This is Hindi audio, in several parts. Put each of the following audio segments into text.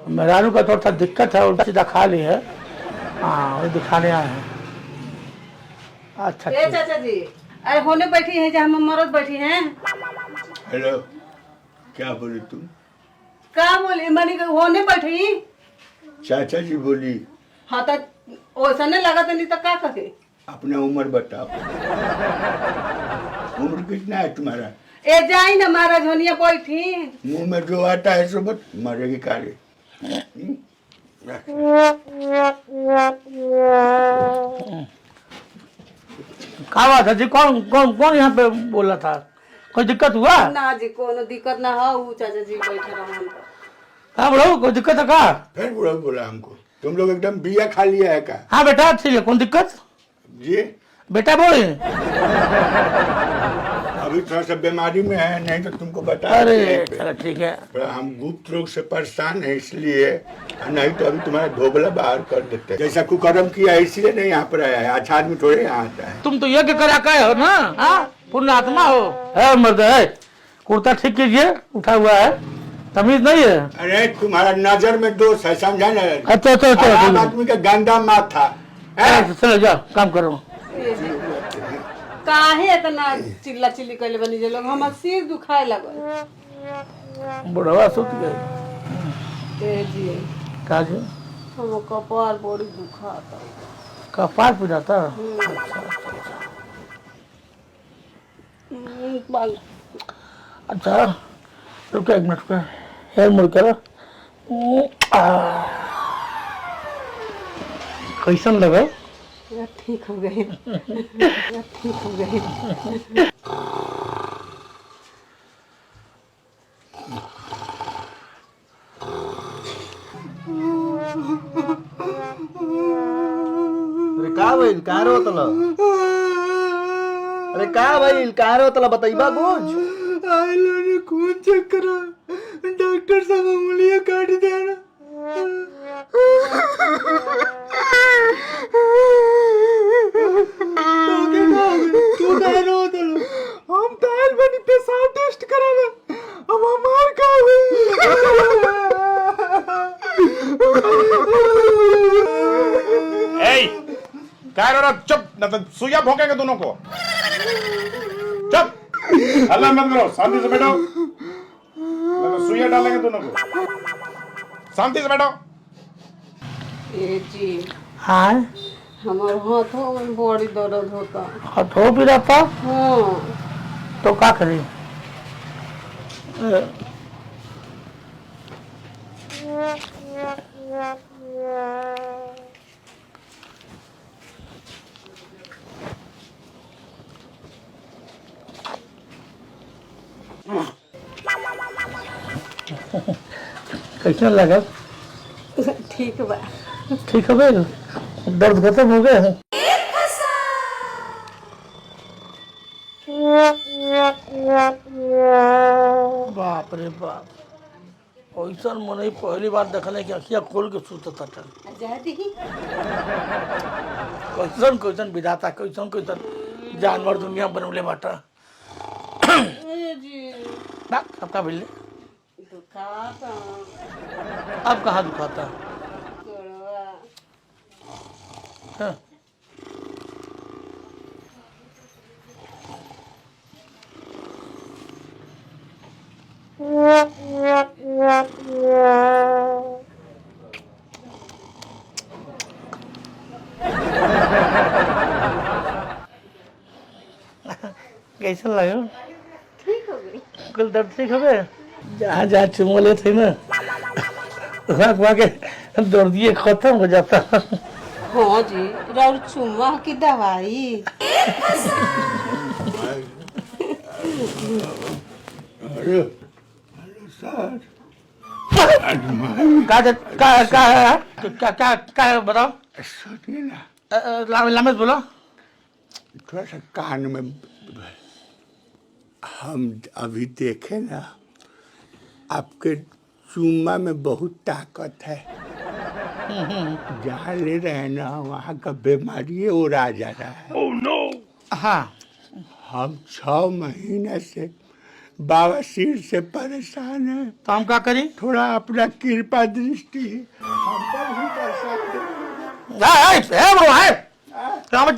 मेहरारू का थोड़ा सा दिक्कत है, उल्टा सीधा खा ली है। हाँ वो दिखाने आए हैं। अच्छा चाचा जी, अरे होने बैठी है जहाँ हम मरद बैठी हैं। हेलो, क्या बोली तुम? का बोली मनी होने बैठी? चाचा जी बोली। हाँ तो वैसा नहीं लगा तो नहीं तो क्या कहे? अपना उम्र बताओ। उम्र कितना है तुम्हारा? ए जाई ना महाराज होनिया बैठी। मुंह में जो आता है सो बत मरेगी काले। क्या बात है जी? कौन कौन कौन यहाँ पे बोला था? कोई दिक्कत हुआ? ना जी कोनो दिक्कत ना हो, चाचा जी बैठे रहो हम तो। हाँ बोलो, कोई दिक्कत है का? फिर बुरा बोला हमको, तुम लोग एकदम बिया खा लिया है का? हाँ बेटा ठीक है, कौन दिक्कत? जी बेटा बोले। अभी थोड़ा सा बीमारी में है, नहीं तो तुमको बता। अरे चलो ठीक है। हम गुप्त रोग से परेशान है इसलिए, नहीं तो अभी तुम्हारा ढोबला बाहर कर देते। जैसा कुकर्म किया इसलिए नहीं यहाँ पर आया है, अच्छा आदमी थोड़े यहाँ आता है। तुम तो यज्ञ करा के हो ना? हाँ पूर्ण आत्मा हो। है मर्द है, कुर्ता ठीक कीजिए, उठा हुआ है, तमीज नहीं है। अरे तुम्हारा नजर में दोष है, समझा ना? अच्छा अच्छा खराब आदमी का गंदा माथा है। चलो जाओ काम करो। काहे इतना चिल्ला चिल्ली कैले बनी जे लोग, हमार सिर दुखाए लगल। बुढ़वा सुत गए। ए जी का जी? हम कपार बड़ी दुखाता। कपार पे जाता? बाल अच्छा रुको एक मिनट पे, हेयर मुड़ करो। कैसन लगा? ठीक हो गए, ठीक हो गए। अरे का भइल, कहाँ रोतल? अरे का भइल, कहाँ रोतल बताइबा कुछ? आइलो ने खून चेक करा, डॉक्टर साहब उंगलियां काट देना। तू कह रो तो हम ताल बनी पेशाब टेस्ट करावे, अब हमार का क्या रो रहा? चुप, न तो सुइया भोंकेगा दोनों को। चुप, हल्ला मत करो, शांति से बैठो, न तो सुइया डालेंगे दोनों को। शांति से बैठो। ए जी हाँ हमारे हाथों में बड़ी दर्द होता। हाथों भी रहता हाँ तो क्या करी? कैसा लगा? ठीक बा। ठीक हो गए? दर्द खत्म हो गया है? बाप रे बाप, ऐसा मन पहली बार देखने की अखिया खोल के सुतता था। कैसन कैसन विधाता, कैसन कैसन जानवर दुनिया बनवले बाटा। ए जी सबका बिल्ले दुखाता। अब कहाँ दुखाता? हाँ। कैसा लगा? ठीक हो गई। कुल दर्द ठीक हो गए? जहाँ जहाँ चुमले थे ना वहाँ के दर्दिये खत्म हो जाता। हाँ जी, राउर चुम्मा की दवाई। हेलो सर, क्या बताओ? सुनिए ना, लामेश बोलो। थोड़ा सा कान में, हम अभी देखे ना आपके चुम्मा में बहुत ताकत है। जहाँ ले रहे हैं ना वहाँ का बीमारी और आ जा रहा है। हाँ हम 6 महीने से बवासीर से परेशान है। तो हम क्या करी? थोड़ा अपना कृपा दृष्टि हम पर भी बरसा दे। है ब्रो है। तो हम और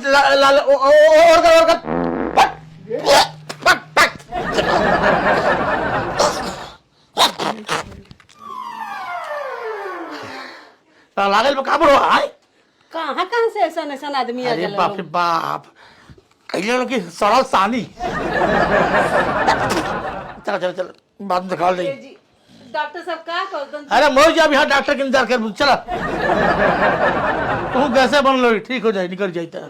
कर लागल में का ब्रो है? कहाँ कहाँ से ऐसा ऐसा आदमी आ अरे जाला बाप रे बाप, कहिए लोग की सरल सानी। चलो चलो चलो बाद में दिखा लेंगे। जी डॉक्टर साहब का कर अरे मोर जी अब यहाँ डॉक्टर के इंतजार कर चला। तू कैसे बन लो ठीक हो जाए निकल जाता है।